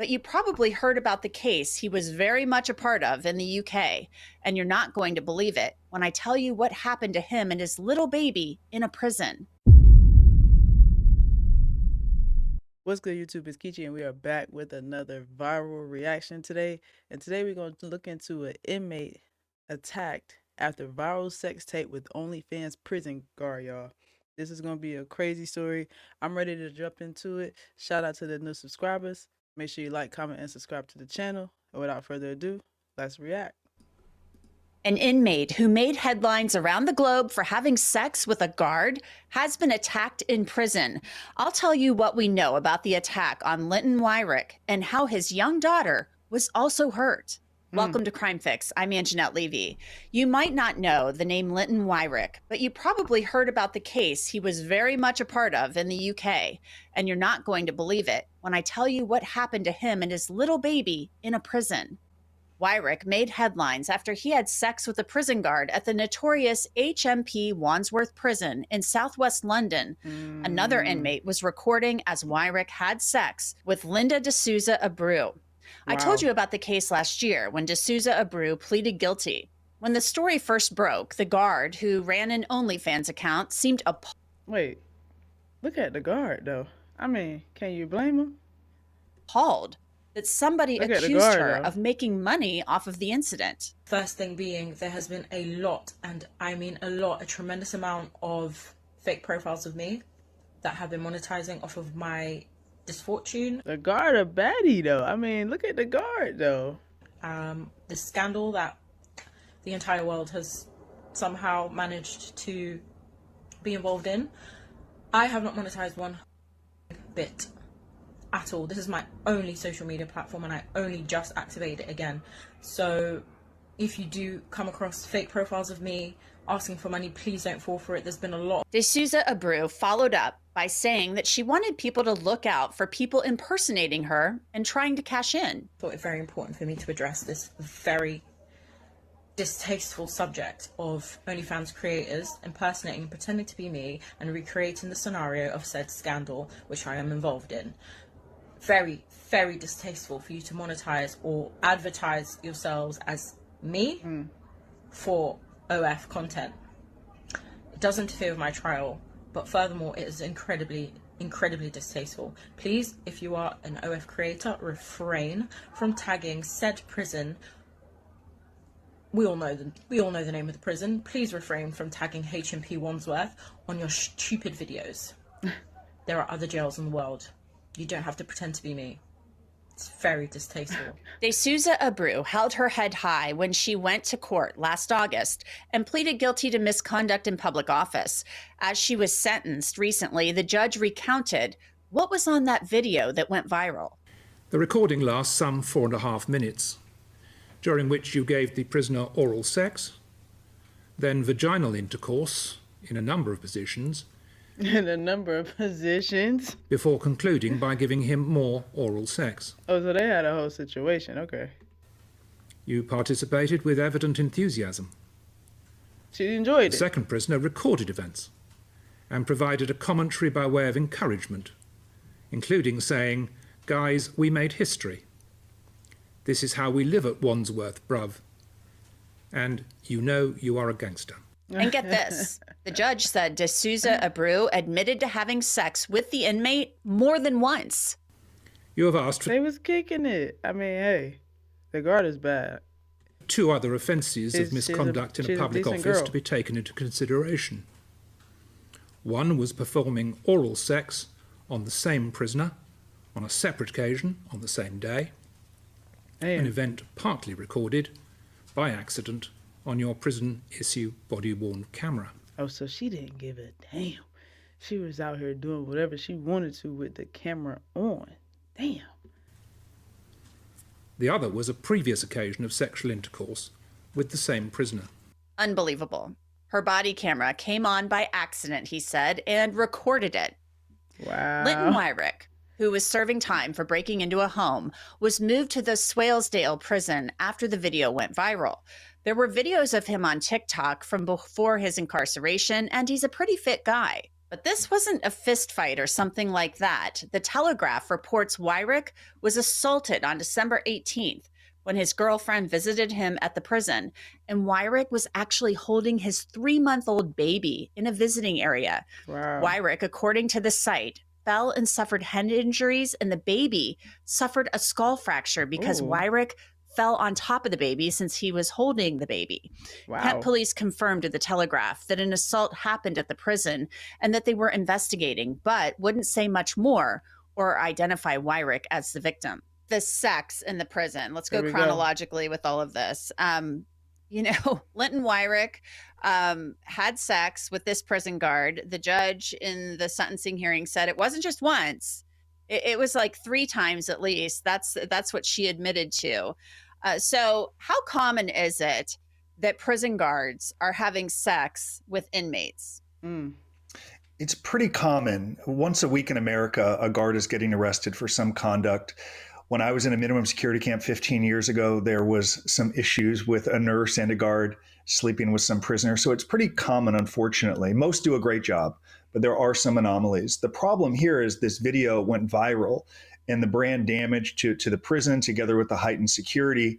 but you probably heard about the case he was very much a part of in the UK, and you're not going to believe it when I tell you what happened to him and his little baby in a prison. What's good, YouTube? It's Kichi, and we are back with another viral reaction today. And today we're going to look into an inmate attacked after viral sex tape with OnlyFans prison guard, y'all. This is going to be a crazy story. I'm ready to jump into it. Shout out to the new subscribers. Make sure you like, comment, and subscribe to the channel. And without further ado, let's react. An inmate who made headlines around the globe for having sex with a guard has been attacked in prison. I'll tell you what we know about the attack on Linton Wyrick and how his young daughter was also hurt. Welcome to Crime Fix. I'm Anjanette Levy. You might not know the name Linton Wyrick, but you probably heard about the case he was very much a part of in the UK, and you're not going to believe it when I tell you what happened to him and his little baby in a prison. Wyrick made headlines after he had sex with a prison guard at the notorious HMP Wandsworth Prison in southwest London. Another inmate was recording as Wyrick had sex with Linda D'Souza Abreu. I told you about the case last year when D'Souza Abreu pleaded guilty. When the story first broke, the guard, who ran an OnlyFans account, seemed appalled. Wait, look at the guard, though. I mean, can you blame him? That somebody accused her of making money off of the incident. First thing being, there has been a lot, and I mean a lot, a tremendous amount of fake profiles of me that have been monetizing off of my misfortune. The guard a baddie, though. I mean, look at the guard, though. The scandal that the entire world has somehow managed to be involved in. I have not monetized one bit at all. This is my only social media platform, and I only just activated it again. So if you do come across fake profiles of me asking for money, please don't fall for it. There's been a lot. D'Souza Abreu followed up by saying that she wanted people to look out for people impersonating her and trying to cash in. I thought it very important for me to address this very distasteful subject of OnlyFans creators impersonating and pretending to be me and recreating the scenario of said scandal which I am involved in. Very, very distasteful for you to monetize or advertise yourselves as me for OF content. It does interfere with my trial, but furthermore, it is incredibly distasteful. Please, if you are an OF creator, refrain from tagging said prison. We all know the name of the prison. Please refrain from tagging HMP Wandsworth on your stupid videos. There are other jails in the world. You don't have to pretend to be me. It's very distasteful. D'Souza Abreu held her head high when she went to court last August and pleaded guilty to misconduct in public office. As she was sentenced recently, the judge recounted what was on that video that went viral. The recording lasts some 4.5 minutes, during which you gave the prisoner oral sex, then vaginal intercourse in a number of positions, before concluding by giving him more oral sex. Oh, so they had a whole situation, okay. You participated with evident enthusiasm. She enjoyed it. The second prisoner recorded events and provided a commentary by way of encouragement, including saying, "Guys, we made history. This is how we live at Wandsworth, bruv. And you know you are a gangster." And get this, the judge said D'Souza Abreu admitted to having sex with the inmate more than once. You have asked for... They was kicking it. I mean, hey, the guard is bad. 2 other offences of misconduct in a public office to be taken into consideration. One was performing oral sex on the same prisoner on a separate occasion on the same day. An event partly recorded by accident on your prison-issue body-worn camera. Oh, so she didn't give a damn. She was out here doing whatever she wanted to with the camera on. Damn. The other was a previous occasion of sexual intercourse with the same prisoner. Unbelievable. Her body camera came on by accident, he said, and recorded it. Wow. Linton Wyrick, who was serving time for breaking into a home, was moved to the Swalesdale prison after the video went viral. There were videos of him on TikTok from before his incarceration, and he's a pretty fit guy. But this wasn't a fist fight or something like that. The Telegraph reports Wyrick was assaulted on December 18th when his girlfriend visited him at the prison, and Wyrick was actually holding his 3-month-old baby in a visiting area. Wow. Wyrick, according to the site, fell and suffered head injuries, and the baby suffered a skull fracture because Wyrick fell on top of the baby since he was holding the baby. Wow. Kent police confirmed to the Telegraph that an assault happened at the prison and that they were investigating, but wouldn't say much more or identify Wyrick as the victim. The sex in the prison. Let's go chronologically with all of this. Linton Wyrick had sex with this prison guard. The judge in the sentencing hearing said it wasn't just once. It was like 3 times at least. That's what she admitted to. So how common is it that prison guards are having sex with inmates? It's pretty common. Once a week in America, a guard is getting arrested for some conduct. When I was in a minimum security camp 15 years ago, there was some issues with a nurse and a guard sleeping with some prisoners. So it's pretty common, unfortunately. Most do a great job, but there are some anomalies. The problem here is this video went viral, and the brand damage to the prison, together with the heightened security,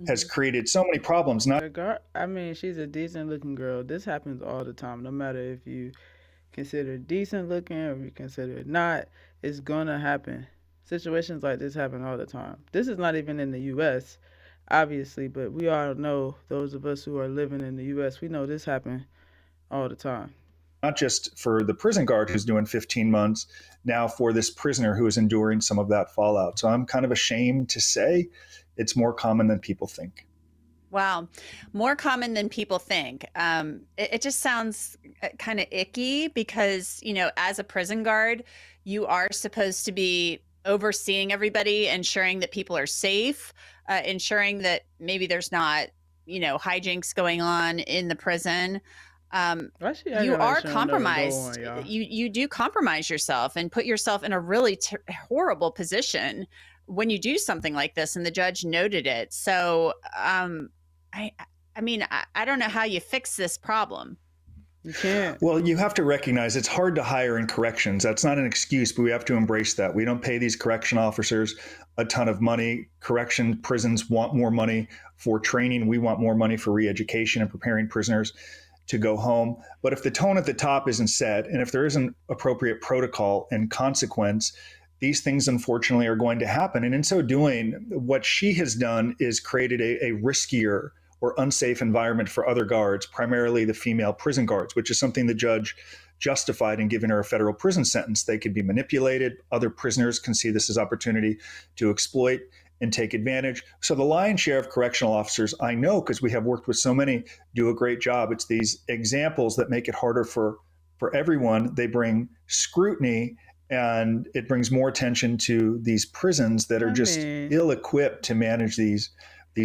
has created so many problems. She's a decent looking girl. This happens all the time. No matter if you consider it decent looking or you consider it not, it's gonna happen. Situations like this happen all the time. This is not even in the U.S., obviously, but we all know, those of us who are living in the U.S., we know this happen all the time. Not just for the prison guard who's doing 15 months, now for this prisoner who is enduring some of that fallout. So I'm kind of ashamed to say it's more common than people think. Wow. More common than people think. It just sounds kind of icky because, as a prison guard, you are supposed to be overseeing everybody, ensuring that people are safe, ensuring that maybe there's not, hijinks going on in the prison. You are compromised. You do compromise yourself and put yourself in a really horrible position when you do something like this. And the judge noted it. So, I don't know how you fix this problem. You can't. Well, you have to recognize it's hard to hire in corrections. That's not an excuse, but we have to embrace that. We don't pay these correction officers a ton of money. Correction prisons want more money for training. We want more money for re-education and preparing prisoners to go home. But if the tone at the top isn't set, and if there isn't appropriate protocol and consequence, these things unfortunately are going to happen. And in so doing, what she has done is created a riskier or unsafe environment for other guards, primarily the female prison guards, which is something the judge justified in giving her a federal prison sentence. They could be manipulated. Other prisoners can see this as opportunity to exploit and take advantage. So the lion's share of correctional officers, I know because we have worked with so many, do a great job. It's these examples that make it harder for everyone. They bring scrutiny, and it brings more attention to these prisons that are just ill-equipped to manage these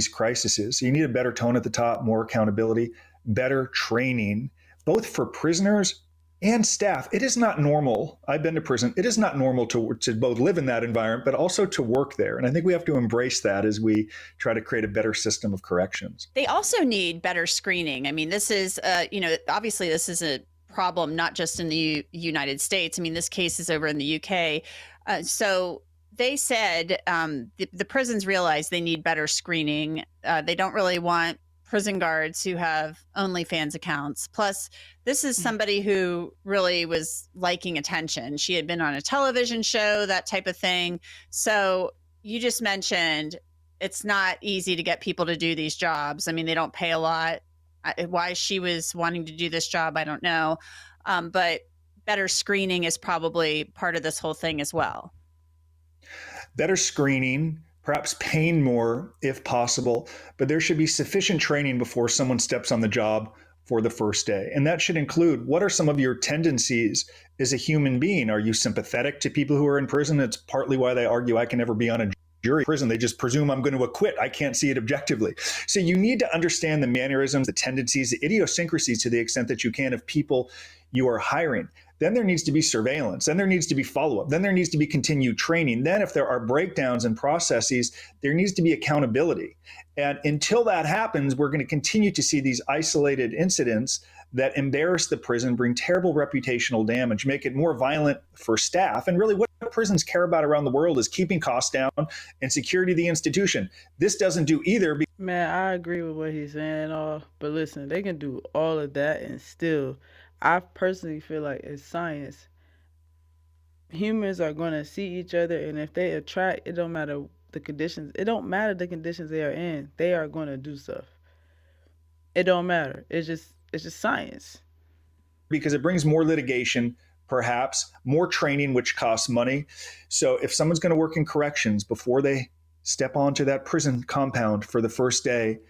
crises. So you need a better tone at the top, more accountability, better training, both for prisoners and staff. It is not normal. I've been to prison. It is not normal to both live in that environment, but also to work there. And I think we have to embrace that as we try to create a better system of corrections. They also need better screening. I mean, this is, obviously this is a problem, not just in the United States. I mean, this case is over in the UK. So they said the prisons realize they need better screening. They don't really want prison guards who have OnlyFans accounts. Plus, this is somebody who really was liking attention. She had been on a television show, that type of thing. So you just mentioned it's not easy to get people to do these jobs. I mean, they don't pay a lot. Why she was wanting to do this job, I don't know. But better screening is probably part of this whole thing as well. Better screening, perhaps paying more if possible, but there should be sufficient training before someone steps on the job for the first day. And that should include, what are some of your tendencies as a human being? Are you sympathetic to people who are in prison? It's partly why they argue I can never be on a jury in prison. They just presume I'm going to acquit. I can't see it objectively. So you need to understand the mannerisms, the tendencies, the idiosyncrasies to the extent that you can of people you are hiring. Then there needs to be surveillance. Then there needs to be follow-up. Then there needs to be continued training. Then if there are breakdowns in processes, there needs to be accountability. And until that happens, we're going to continue to see these isolated incidents that embarrass the prison, bring terrible reputational damage, make it more violent for staff. And really what prisons care about around the world is keeping costs down and security of the institution. This doesn't do either. Man, I agree with what he's saying and all, but listen, they can do all of that and still, I personally feel like it's science. Humans are going to see each other, and if they attract, it don't matter the conditions. It don't matter the conditions they are in. They are going to do stuff. It don't matter. It's just science. Because it brings more litigation, perhaps more training, which costs money. So if someone's going to work in corrections before they step onto that prison compound for the first day,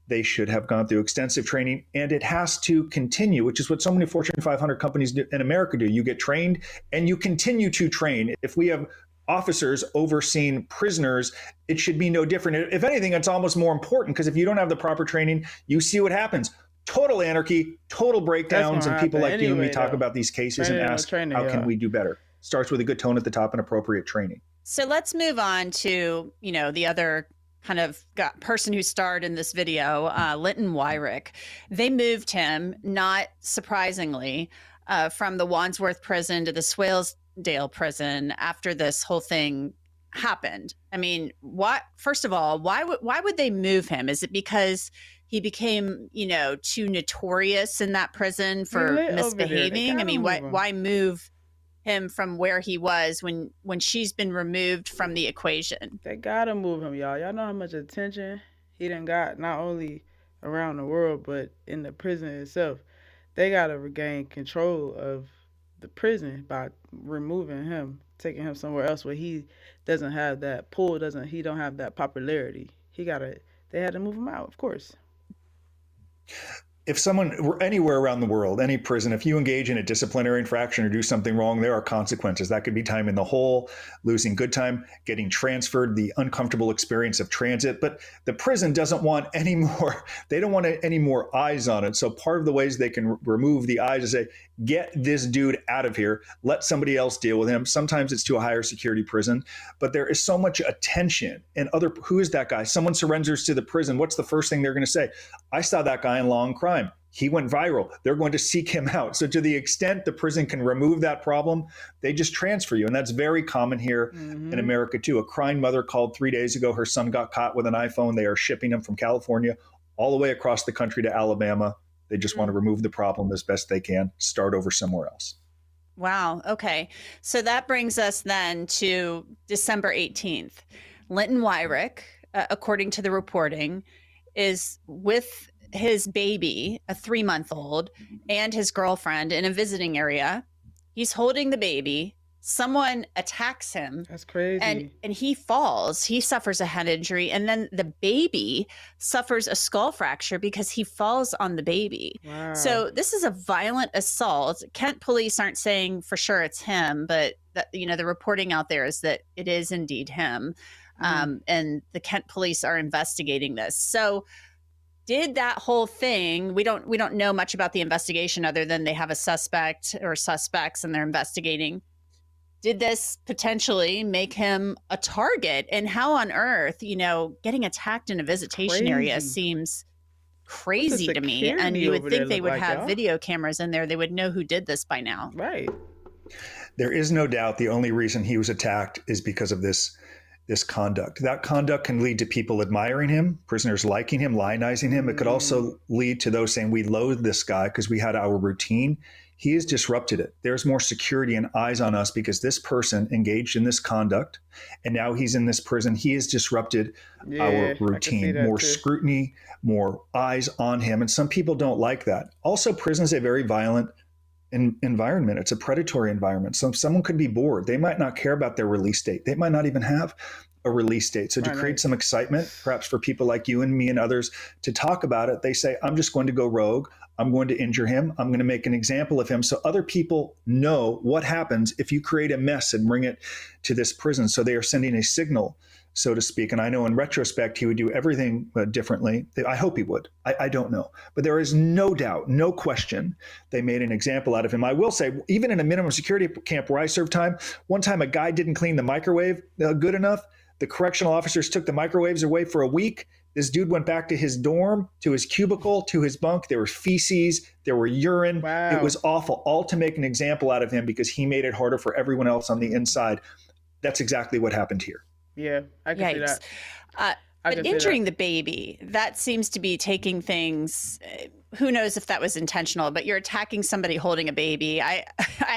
they should have gone through extensive training, and it has to continue, which is what so many Fortune 500 companies in America do. You get trained and you continue to train. If we have officers overseeing prisoners, it should be no different. If anything, it's almost more important, because if you don't have the proper training, you see what happens. Total anarchy, total breakdowns, and people like you and me talk about these cases and ask, how can we do better? Starts with a good tone at the top and appropriate training. So let's move on to, the other kind of person who starred in this video, Linton Wyrick. They moved him, not surprisingly, from the Wandsworth prison to the Swalesdale prison after this whole thing happened. I mean, first of all, why would they move him? Is it because he became, too notorious in that prison for misbehaving? I mean, why move him from where he was when she's been removed from the equation? They gotta move him, y'all. Y'all know how much attention he done got, not only around the world, but in the prison itself. They gotta regain control of the prison by removing him, taking him somewhere else where he doesn't have that pull, he don't have that popularity. They had to move him out, of course. If someone were anywhere around the world, any prison, if you engage in a disciplinary infraction or do something wrong, there are consequences. That could be time in the hole, losing good time, getting transferred, the uncomfortable experience of transit. But the prison doesn't want any more, they don't want any more eyes on it. So part of the ways they can remove the eyes is say, get this dude out of here, let somebody else deal with him. Sometimes it's to a higher security prison, but there is so much attention. And who is that guy? Someone surrenders to the prison. What's the first thing they're going to say? I saw that guy in Long Crime. He went viral. They're going to seek him out. So to the extent the prison can remove that problem, they just transfer you. And that's very common here in America too. A crying mother called 3 days ago. Her son got caught with an iPhone. They are shipping him from California all the way across the country to Alabama. They just want to remove the problem as best they can, start over somewhere else. Wow. Okay. So that brings us then to December 18th. Linton Wyrick, according to the reporting, is with his baby, a 3-month-old, and his girlfriend in a visiting area. He's holding the baby. Someone attacks him. That's crazy. And he falls. He suffers a head injury. And then the baby suffers a skull fracture because he falls on the baby. Wow. So this is a violent assault. Kent police aren't saying for sure it's him, but the reporting out there is that it is indeed him. And the Kent police are investigating this. So did that whole thing, we don't know much about the investigation other than they have a suspect or suspects and they're investigating. Did this potentially make him a target? And how on earth, getting attacked in a visitation area seems crazy to me. And you would think they would have video cameras in there. They would know who did this by now. Right. There is no doubt the only reason he was attacked is because of this conduct. That conduct can lead to people admiring him, prisoners liking him, lionizing him. It could also lead to those saying, we loathe this guy because we had our routine. He has disrupted it. There's more security and eyes on us because this person engaged in this conduct, and now he's in this prison. He has disrupted our routine. More scrutiny, more eyes on him. And some people don't like that. Also, prison is a very violent environment. It's a predatory environment. So someone could be bored. They might not care about their release date. They might not even have a release date. So to create some excitement, perhaps for people like you and me and others to talk about it, they say, I'm just going to go rogue. I'm going to injure him. I'm going to make an example of him so other people know what happens if you create a mess and bring it to this prison. So they are sending a signal, so to speak. And I know in retrospect, he would do everything differently. I hope he would. I don't know. But there is no doubt, no question, they made an example out of him. I will say, even in a minimum security camp where I served time, one time a guy didn't clean the microwave good enough. The correctional officers took the microwaves away for a week. This dude went back to his dorm, to his cubicle, to his bunk. There were feces, there were urine. Wow. It was awful, all to make an example out of him because he made it harder for everyone else on the inside. That's exactly what happened here. Yeah, I can see that. But injuring the baby, that seems to be taking things, who knows if that was intentional, but you're attacking somebody holding a baby. I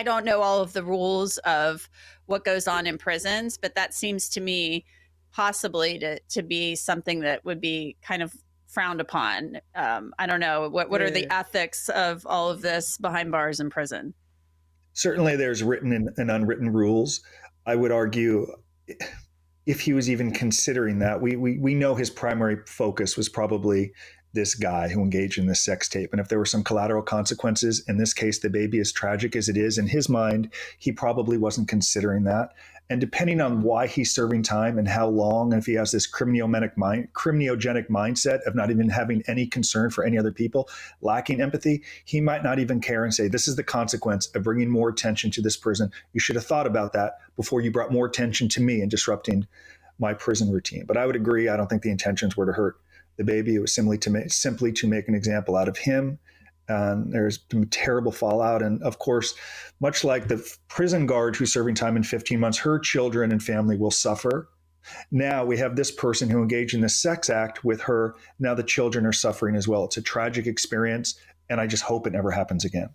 don't know all of the rules of what goes on in prisons, but that seems to me possibly to be something that would be kind of frowned upon. I don't know. What are the ethics of all of this behind bars in prison? Certainly there's written and unwritten rules. I would argue if he was even considering that, we know his primary focus was probably this guy who engaged in this sex tape. And if there were some collateral consequences, in this case, the baby, as tragic as it is, in his mind, he probably wasn't considering that. And depending on why he's serving time and how long, and if he has this criminogenic mindset of not even having any concern for any other people, lacking empathy, he might not even care and say, this is the consequence of bringing more attention to this prison. You should have thought about that before you brought more attention to me and disrupting my prison routine. But I would agree, I don't think the intentions were to hurt the baby. It was simply to make an example out of him. There's been terrible fallout. And of course, much like the prison guard who's serving time in 15 months, her children and family will suffer. Now we have this person who engaged in this sex act with her. Now the children are suffering as well. It's a tragic experience, and I just hope it never happens again.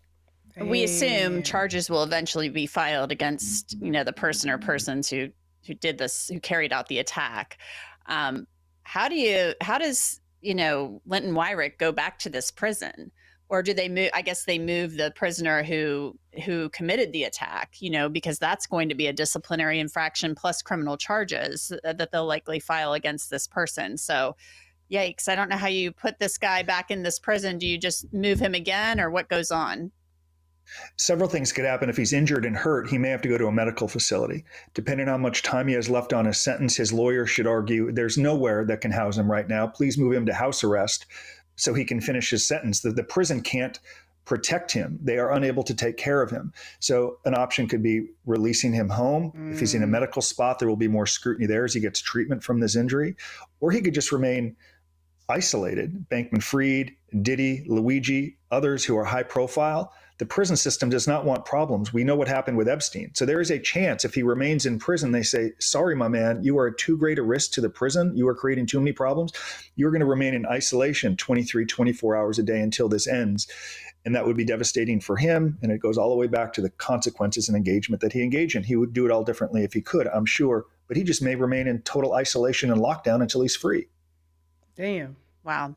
We assume charges will eventually be filed against, the person or persons who did this, who carried out the attack. How does Linton Wyrick go back to this prison? Or do they move? I guess they move the prisoner who committed the attack, because that's going to be a disciplinary infraction plus criminal charges that they'll likely file against this person. So, yikes. I don't know how you put this guy back in this prison. Do you just move him again, or what goes on? Several things could happen. If he's injured and hurt, he may have to go to a medical facility. Depending on how much time he has left on his sentence, his lawyer should argue there's nowhere that can house him right now. Please move him to house arrest so he can finish his sentence. The prison can't protect him. They are unable to take care of him. So an option could be releasing him home. If he's in a medical spot, there will be more scrutiny there as he gets treatment from this injury. Or he could just remain isolated. Bankman-Fried, Diddy, Luigi, others who are high profile. The prison system does not want problems. We know what happened with Epstein. So there is a chance if he remains in prison, they say, sorry, my man, you are too great a risk to the prison. You are creating too many problems. You're going to remain in isolation 23, 24 hours a day until this ends. And that would be devastating for him. And it goes all the way back to the consequences and engagement that he engaged in. He would do it all differently if he could, I'm sure. But he just may remain in total isolation and lockdown until he's free. Damn. Wow.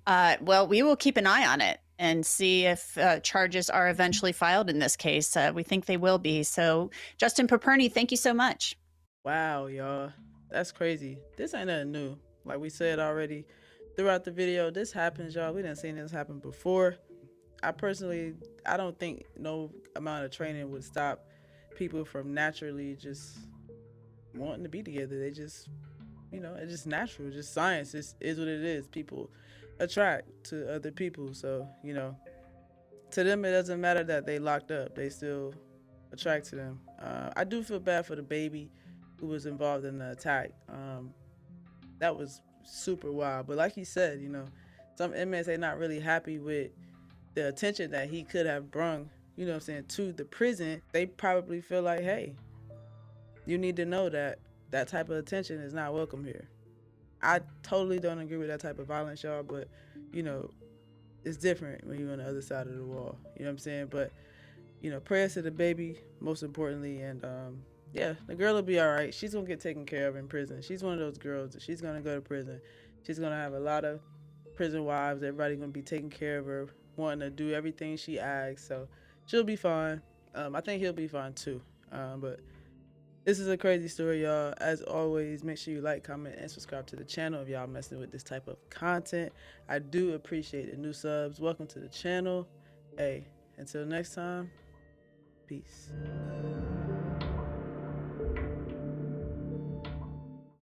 Well, we will keep an eye on it and see if charges are eventually filed in this case. We think they will be. So, Justin Paperny, thank you so much. Wow, y'all. That's crazy. This ain't nothing new. Like we said already throughout the video, this happens, y'all. We done seen this happen before. I don't think no amount of training would stop people from naturally just wanting to be together. They just, it's just natural. Just science is what it is. People attract to other people. So, to them, it doesn't matter that they locked up. They still attract to them. I do feel bad for the baby who was involved in the attack. That was super wild. But like he said, some inmates, they're not really happy with the attention that he could have brung, to the prison. They probably feel like, hey, you need to know that that type of attention is not welcome here. I totally don't agree with that type of violence, y'all, but, it's different when you're on the other side of the wall. You know what I'm saying? But, prayers to the baby, most importantly, and, the girl will be all right. She's going to get taken care of in prison. She's one of those girls that she's going to go to prison. She's going to have a lot of prison wives. Everybody's going to be taking care of her, wanting to do everything she asks. So she'll be fine. I think he'll be fine too. But this is a crazy story, y'all. As always, make sure you like, comment, and subscribe to the channel if y'all messing with this type of content. I do appreciate the new subs. Welcome to the channel. Hey, until next time, peace.